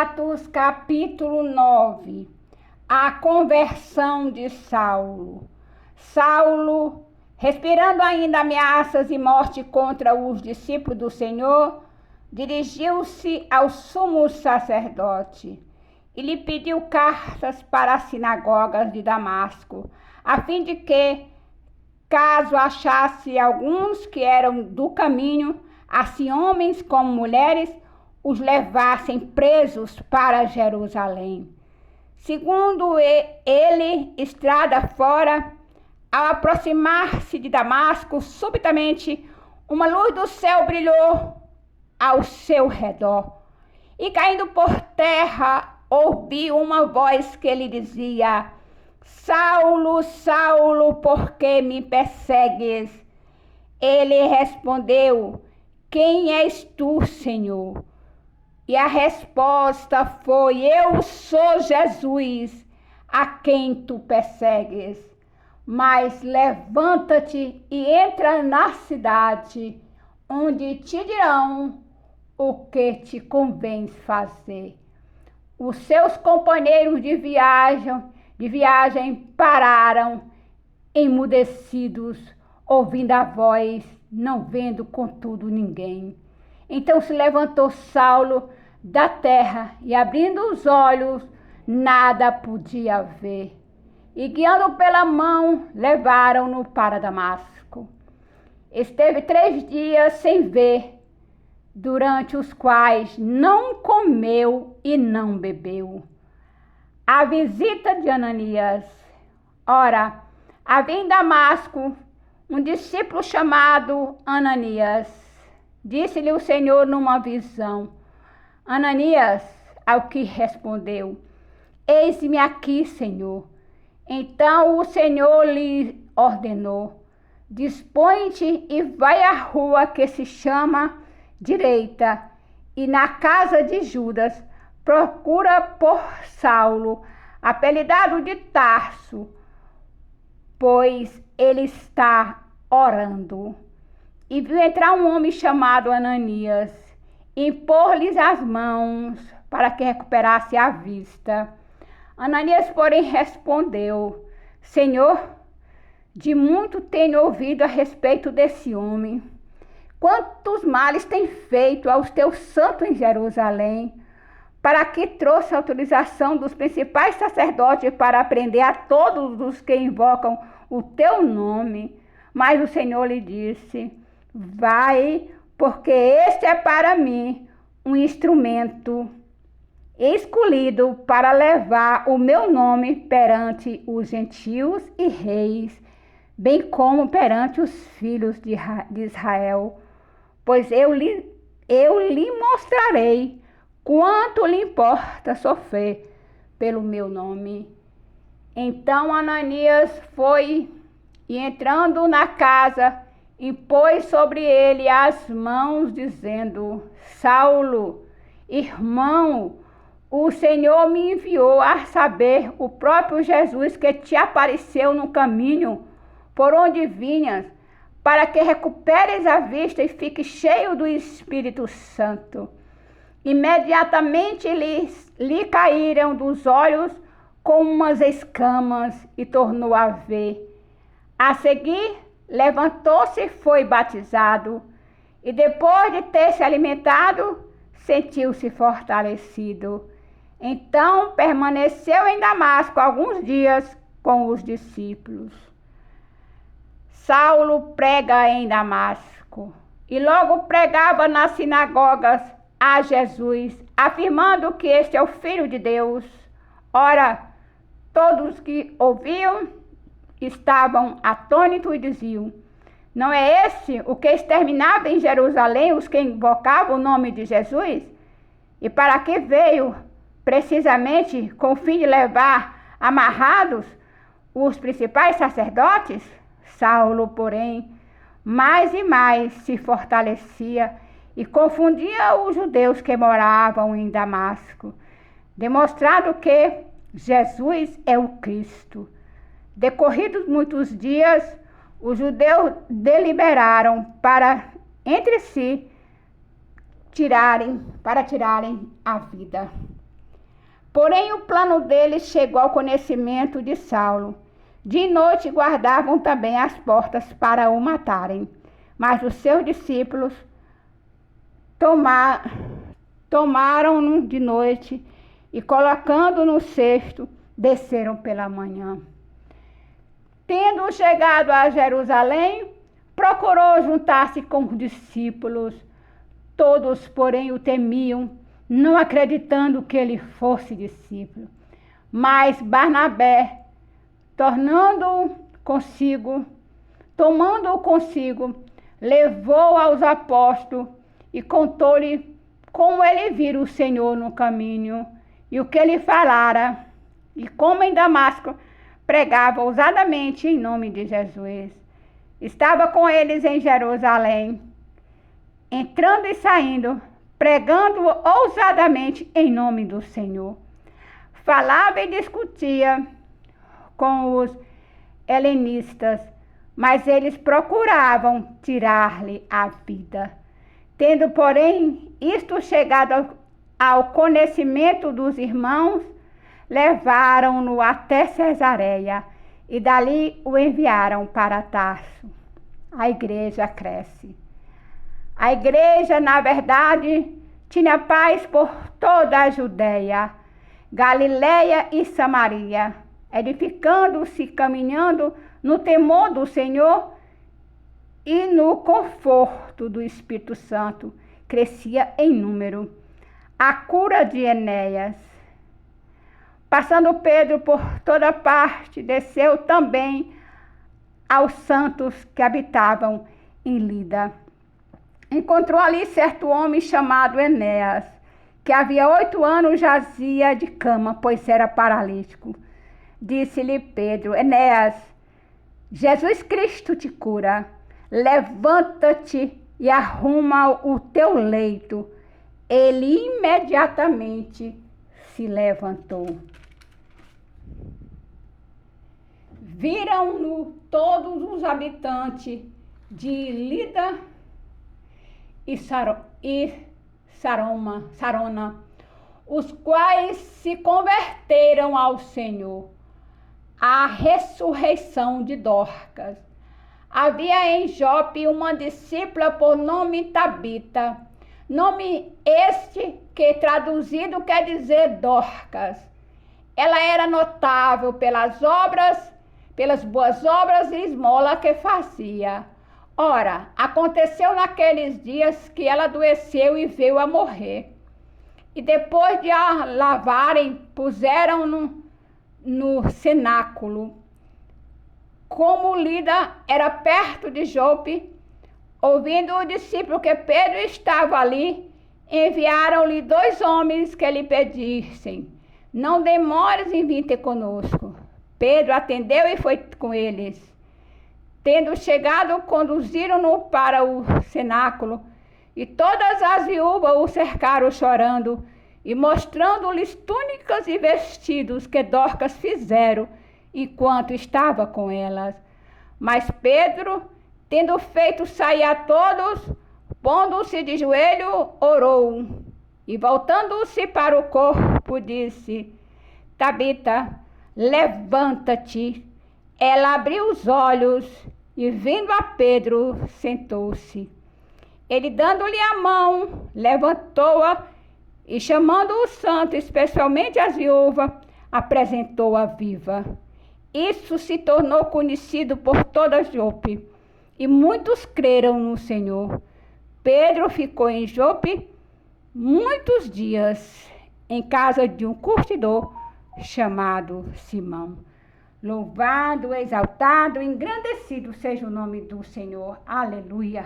Atos, capítulo 9. A conversão de Saulo. Saulo, respirando ainda ameaças e morte contra os discípulos do Senhor, dirigiu-se ao sumo sacerdote e lhe pediu cartas para as sinagogas de Damasco, a fim de que, caso achasse alguns que eram do caminho, assim homens como mulheres, os levassem presos para Jerusalém. Segundo ele, estrada fora, ao aproximar-se de Damasco, subitamente uma luz do céu brilhou ao seu redor. E caindo por terra, ouviu uma voz que lhe dizia: Saulo, Saulo, por que me persegues? Ele respondeu: Quem és tu, Senhor? E a resposta foi: Eu sou Jesus, a quem tu persegues. Mas levanta-te e entra na cidade, onde te dirão o que te convém fazer. Os seus companheiros de viagem pararam, emudecidos, ouvindo a voz, não vendo contudo ninguém. Então se levantou Saulo da terra e, abrindo os olhos, nada podia ver. E, guiando pela mão, levaram-no para Damasco. Esteve 3 dias sem ver, durante os quais não comeu e não bebeu. A visita de Ananias. Ora, havia em Damasco um discípulo chamado Ananias. Disse-lhe o Senhor numa visão: Ananias, ao que respondeu: Eis-me aqui, Senhor. Então o Senhor lhe ordenou: Dispõe-te e vai à rua que se chama Direita, e na casa de Judas procura por Saulo, apelidado de Tarso, pois ele está orando. E viu entrar um homem chamado Ananias, e impor-lhes as mãos para que recuperasse a vista. Ananias, porém, respondeu: Senhor, de muito tenho ouvido a respeito desse homem. Quantos males tem feito aos teus santos em Jerusalém, para que trouxe a autorização dos principais sacerdotes para prender a todos os que invocam o teu nome. Mas o Senhor lhe disse: Vai, porque este é para mim um instrumento escolhido para levar o meu nome perante os gentios e reis, bem como perante os filhos de Israel. Pois eu lhe mostrarei quanto lhe importa sofrer pelo meu nome. Então Ananias foi e, entrando na casa, impôs sobre ele as mãos, dizendo: Saulo, irmão, o Senhor me enviou a saber, o próprio Jesus que te apareceu no caminho por onde vinhas, para que recuperes a vista e fiques cheio do Espírito Santo. Imediatamente lhe caíram dos olhos como umas escamas e tornou a ver. A seguir, levantou-se e foi batizado, e depois de ter se alimentado, sentiu-se fortalecido. Então permaneceu em Damasco alguns dias com os discípulos. Saulo prega em Damasco, e logo pregava nas sinagogas a Jesus, afirmando que este é o Filho de Deus. Ora, todos que ouviam estavam atônitos e diziam: Não é esse o que exterminava em Jerusalém os que invocavam o nome de Jesus? E para que veio precisamente com o fim de levar amarrados os principais sacerdotes? Saulo, porém, mais e mais se fortalecia e confundia os judeus que moravam em Damasco, demonstrando que Jesus é o Cristo. Decorridos muitos dias, os judeus deliberaram para entre si tirarem a vida. Porém, o plano deles chegou ao conhecimento de Saulo. De noite guardavam também as portas para o matarem. Mas os seus discípulos tomaram-no de noite e, colocando no cesto, desceram pela manhã. Tendo chegado a Jerusalém, procurou juntar-se com os discípulos. Todos, porém, o temiam, não acreditando que ele fosse discípulo. Mas Barnabé, tomando-o consigo, levou aos apóstolos e contou-lhe como ele vira o Senhor no caminho e o que ele falara, e como em Damasco pregava ousadamente em nome de Jesus. Estava com eles em Jerusalém, entrando e saindo, pregando ousadamente em nome do Senhor. Falava e discutia com os helenistas, mas eles procuravam tirar-lhe a vida. Tendo, porém, isto chegado ao conhecimento dos irmãos, levaram-no até Cesareia e dali o enviaram para Tarso. A igreja cresce. A igreja, na verdade, tinha paz por toda a Judeia, Galileia e Samaria, edificando-se, caminhando no temor do Senhor e no conforto do Espírito Santo, crescia em número. A cura de Enéas. Passando Pedro por toda parte, desceu também aos santos que habitavam em Lida. Encontrou ali certo homem chamado Enéas, que havia 8 anos jazia de cama, pois era paralítico. Disse-lhe Pedro: Enéas, Jesus Cristo te cura. Levanta-te e arruma o teu leito. Ele imediatamente se levantou. Viram-no todos os habitantes de Lida e Sarona, os quais se converteram ao Senhor. A ressurreição de Dorcas. Havia em Jope uma discípula por nome Tabita, nome este que traduzido quer dizer Dorcas. Ela era notável pelas boas obras e esmola que fazia. Ora, aconteceu naqueles dias que ela adoeceu e veio a morrer. E depois de a lavarem, puseram-no no cenáculo. Como Lida era perto de Jope, ouvindo o discípulo que Pedro estava ali, enviaram-lhe 2 homens que lhe pedissem: não demores em vir ter conosco. Pedro atendeu e foi com eles. Tendo chegado, conduziram-no para o cenáculo, e todas as viúvas o cercaram chorando, e mostrando-lhes túnicas e vestidos que Dorcas fizeram, enquanto estava com elas. Mas Pedro, tendo feito sair a todos, pondo-se de joelho, orou, e voltando-se para o corpo, disse: Tabita, levanta-te. Ela abriu os olhos e, vindo a Pedro, sentou-se. Ele, dando-lhe a mão, levantou-a e, chamando o santo, especialmente as viúvas, apresentou-a viva. Isso se tornou conhecido por toda Jope, e muitos creram no Senhor. Pedro ficou em Jope muitos dias, em casa de um curtidor chamado Simão. Louvado, exaltado, engrandecido seja o nome do Senhor. Aleluia.